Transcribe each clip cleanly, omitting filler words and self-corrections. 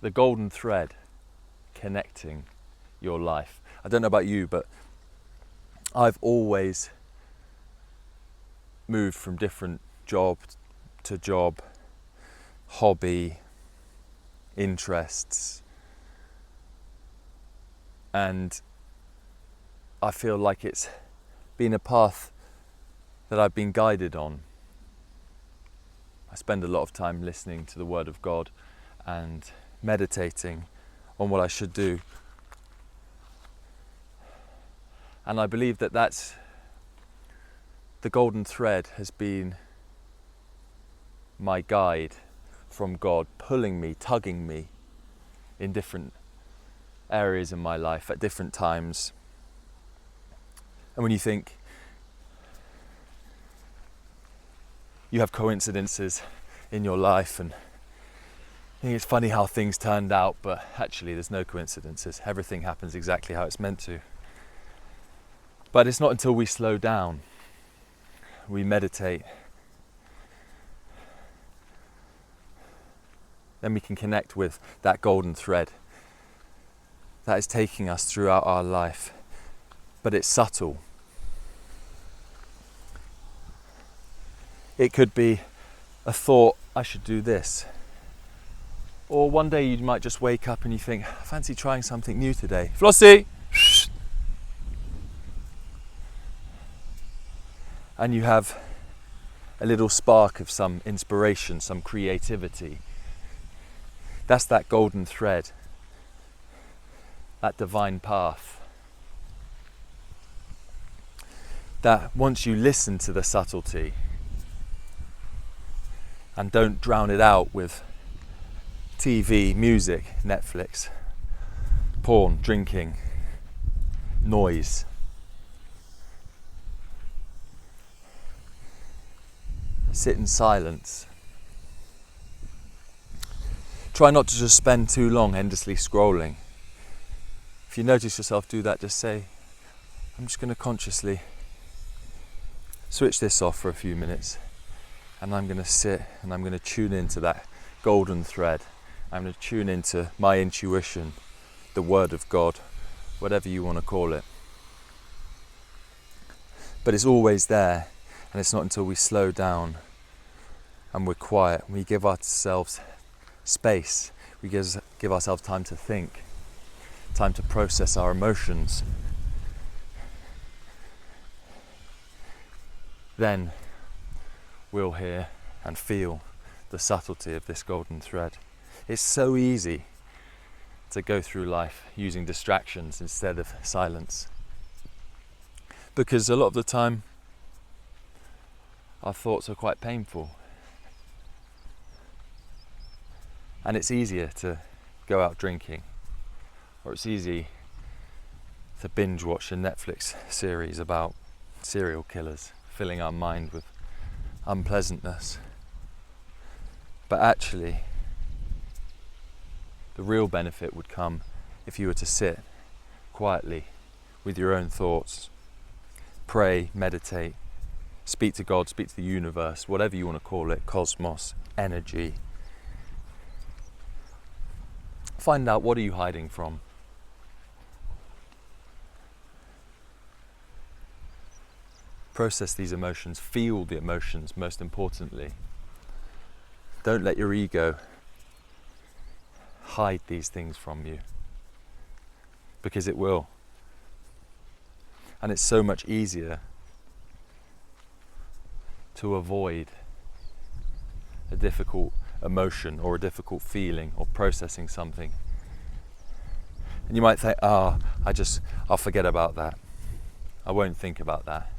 the golden thread connecting your life. I don't know about you, but I've always moved from different job to job, hobby, interests, and I feel like it's been a path that I've been guided on. I spend a lot of time listening to the Word of God and meditating on what I should do. And I believe that that's the golden thread has been my guide from God, pulling me, tugging me in different areas in my life at different times. And when you think you have coincidences in your life and I think it's funny how things turned out, but actually there's no coincidences. Everything happens exactly how it's meant to. But it's not until we slow down, we meditate, then we can connect with that golden thread that is taking us throughout our life. But it's subtle. It could be a thought, I should do this. Or one day you might just wake up and you think, I fancy trying something new today. Flossie! And you have a little spark of some inspiration, some creativity. That's that golden thread, that divine path. That once you listen to the subtlety and don't drown it out with TV, music, Netflix, porn, drinking, noise. Sit in silence. Try not to just spend too long endlessly scrolling. If you notice yourself do that, just say, I'm just going to consciously switch this off for a few minutes, and I'm going to sit and I'm going to tune into that golden thread. I'm going to tune into my intuition, the Word of God, whatever you want to call it. But it's always there, and it's not until we slow down and we're quiet, we give ourselves space, we give ourselves time to think, time to process our emotions. Then we'll hear and feel the subtlety of this golden thread. It's so easy to go through life using distractions instead of silence. Because a lot of the time, our thoughts are quite painful. And it's easier to go out drinking, or it's easy to binge watch a Netflix series about serial killers, filling our mind with unpleasantness. But actually, the real benefit would come if you were to sit quietly with your own thoughts, pray, meditate, speak to God, speak to the universe, whatever you want to call it, cosmos, energy. Find out, what are you hiding from? Process these emotions, feel the emotions most importantly. Don't let your ego hide these things from you, because it will. And it's so much easier to avoid a difficult emotion or a difficult feeling or processing something. And you might think, I'll forget about that. I won't think about that.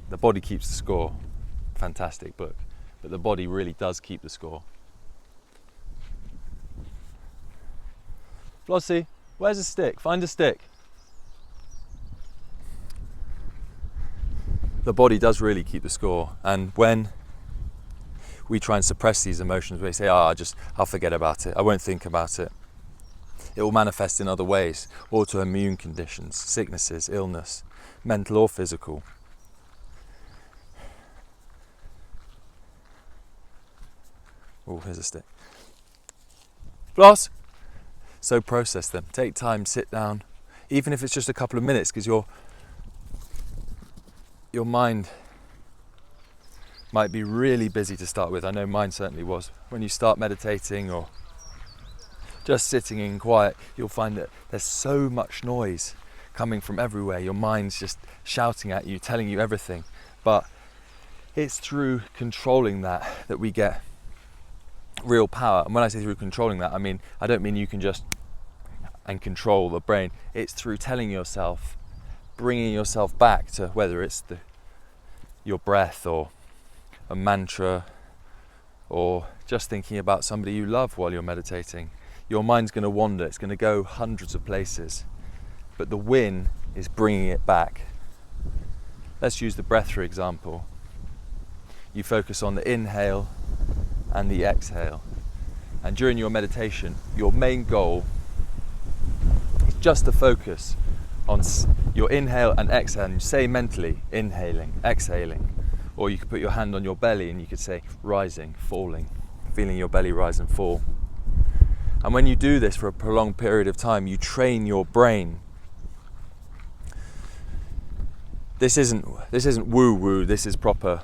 The Body Keeps the Score. Fantastic book. But the body really does keep the score. Flossie, where's a stick? Find a stick. The body does really keep the score. And when we try and suppress these emotions, we say, I'll forget about it. I won't think about it. It will manifest in other ways. Autoimmune conditions, sicknesses, illness, mental or physical. Oh, here's a stick. floss. So process them. Take time, sit down, even if it's just a couple of minutes, because your mind might be really busy to start with. I know mine certainly was. When you start meditating or just sitting in quiet, you'll find that there's so much noise coming from everywhere. Your mind's just shouting at you, telling you everything. But it's through controlling that we get real power. And when I say through controlling that, I don't mean you can just and control the brain. It's through telling yourself, bringing yourself back to whether it's your breath or a mantra or just thinking about somebody you love while you're meditating. Your mind's going to wander, it's going to go hundreds of places, but the win is bringing it back. Let's use the breath for example. You focus on the inhale and the exhale, and during your meditation your main goal is just to focus on your inhale and exhale, and you say mentally inhaling, exhaling, or you could put your hand on your belly and you could say rising, falling, feeling your belly rise and fall. And when you do this for a prolonged period of time, you train your brain. This isn't woo-woo, this is proper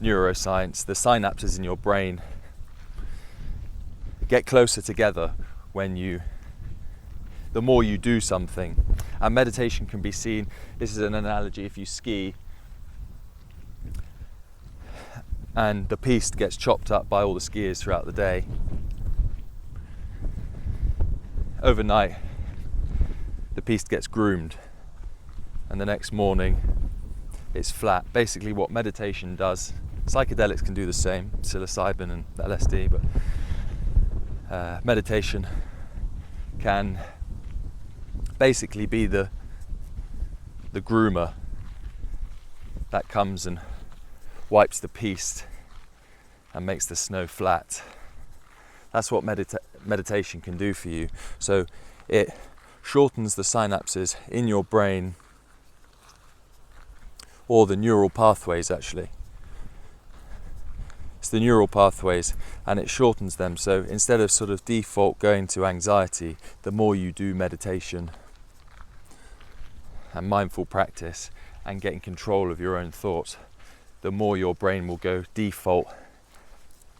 neuroscience. The synapses in your brain get closer together the more you do something. And meditation can be seen, this is an analogy, if you ski and the piste gets chopped up by all the skiers throughout the day, overnight the piste gets groomed and the next morning it's flat. Basically what meditation does, psychedelics can do the same, psilocybin and LSD, but meditation can basically be the groomer that comes and wipes the piste and makes the snow flat. That's what meditation can do for you. So it shortens the synapses in your brain, or the neural pathways actually. It's the neural pathways, and it shortens them. So instead of sort of default going to anxiety, the more you do meditation and mindful practice and getting control of your own thoughts, the more your brain will go default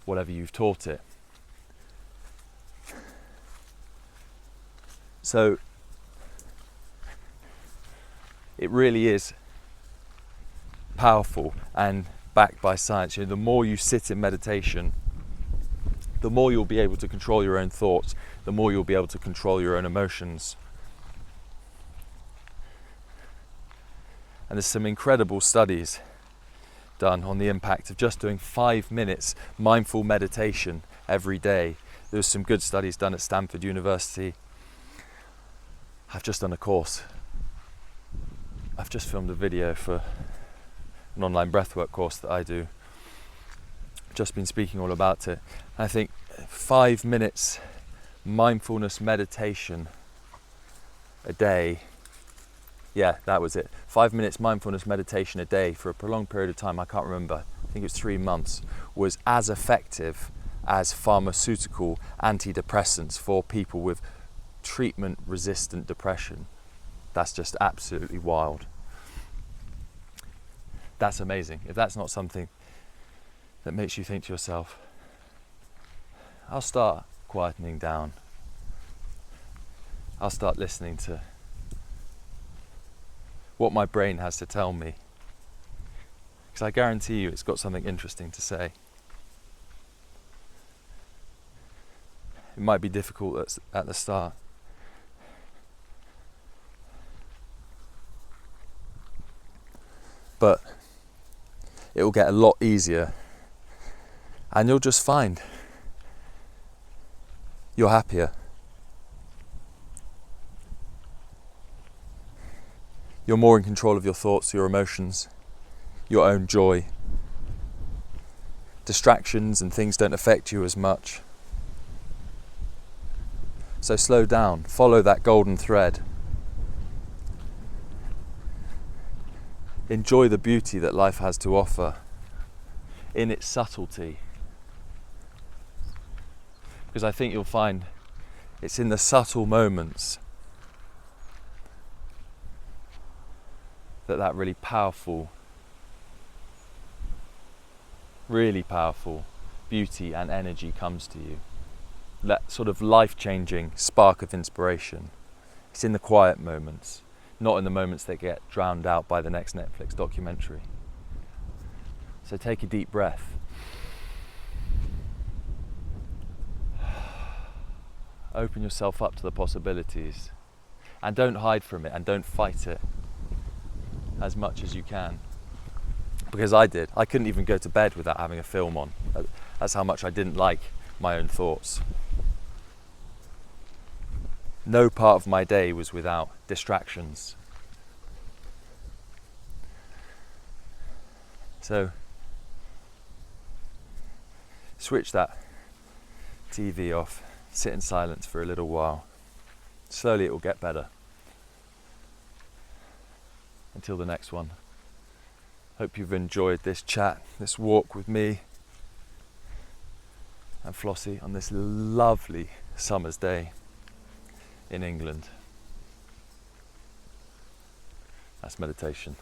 whatever you've taught it. So it really is powerful and backed by science. The more you sit in meditation, the more you'll be able to control your own thoughts, the more you'll be able to control your own emotions. And there's some incredible studies done on the impact of just doing 5 minutes mindful meditation every day. There's some good studies done at Stanford University. I've just done a course. I've just filmed a video for an online breathwork course that I do. Just been speaking all about it. I think 5 minutes mindfulness meditation a day, yeah, that was it. 5 minutes mindfulness meditation a day for a prolonged period of time, I can't remember, I think it was 3 months, was as effective as pharmaceutical antidepressants for people with treatment-resistant depression. That's just absolutely wild. That's amazing. If that's not something that makes you think to yourself, I'll start quietening down. I'll start listening to what my brain has to tell me. Because I guarantee you it's got something interesting to say. It might be difficult at the start. But it will get a lot easier, and you'll just find you're happier. You're more in control of your thoughts, your emotions, your own joy. Distractions and things don't affect you as much. So slow down, follow that golden thread. Enjoy the beauty that life has to offer in its subtlety. Because I think you'll find It's in the subtle moments that really powerful beauty and energy comes to you. That sort of life-changing spark of inspiration. It's in the quiet moments, not in the moments that get drowned out by the next Netflix documentary. So take a deep breath. Open yourself up to the possibilities, and don't hide from it and don't fight it as much as you can. Because I did. I couldn't even go to bed without having a film on. That's how much I didn't like my own thoughts. No part of my day was without distractions. So switch that TV off, sit in silence for a little while. Slowly it will get better. Until the next one. Hope you've enjoyed this chat, this walk with me and Flossie on this lovely summer's day in England. That's meditation.